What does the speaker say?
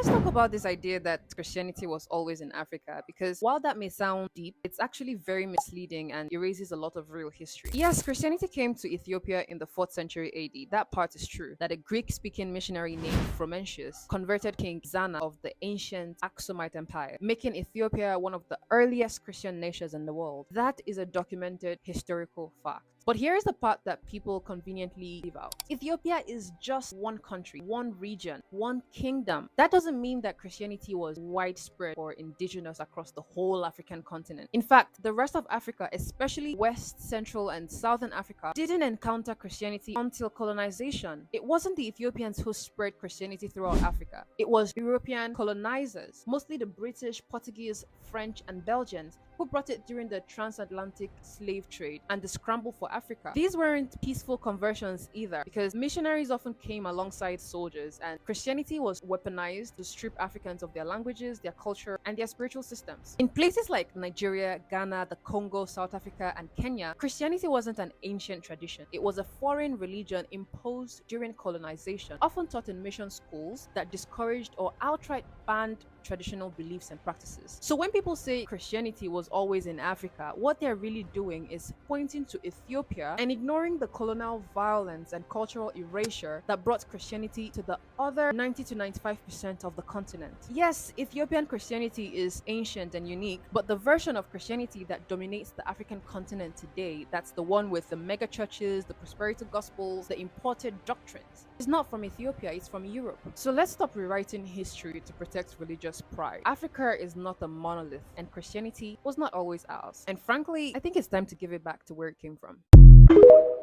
let's talk about this idea that Christianity was always in Africa, because while that may sound deep, it's actually very misleading and erases a lot of real history. Yes, Christianity came to Ethiopia in the 4th century AD. That part is true. That a Greek speaking missionary named Frumentius converted King Zana of the ancient Aksumite Empire, making Ethiopia one of the earliest Christian nations in the world. That is a documented historical fact. But here's the part that people conveniently leave out. Ethiopia is just one country, one region, one kingdom. That doesn't mean that Christianity was widespread or indigenous across the whole African continent. In fact, the rest of Africa, especially West, Central, and Southern Africa, didn't encounter Christianity until colonization. It wasn't the Ethiopians who spread Christianity throughout Africa. It was European colonizers, mostly the British, Portuguese, French, and Belgians, who brought it during the transatlantic slave trade and the scramble for Africa. These weren't peaceful conversions either, because missionaries often came alongside soldiers, and Christianity was weaponized to strip Africans of their languages, their culture, and their spiritual systems. In places like Nigeria, Ghana, the Congo, South Africa, and Kenya, Christianity wasn't an ancient tradition. It was a foreign religion imposed during colonization, often taught in mission schools that discouraged or outright banned traditional beliefs and practices. So when people say Christianity was always in Africa, what they're really doing is pointing to Ethiopia and ignoring the colonial violence and cultural erasure that brought Christianity to the other 90 to 95% of the continent. Yes, Ethiopian Christianity is ancient and unique, but the version of Christianity that dominates the African continent today, that's the one with the mega churches, the prosperity gospels, the imported doctrines, is not from Ethiopia, it's from Europe. So let's stop rewriting history to protect religious pride. Africa is not a monolith, and Christianity was not always ours. And frankly, I think it's time to give it back to where it came from.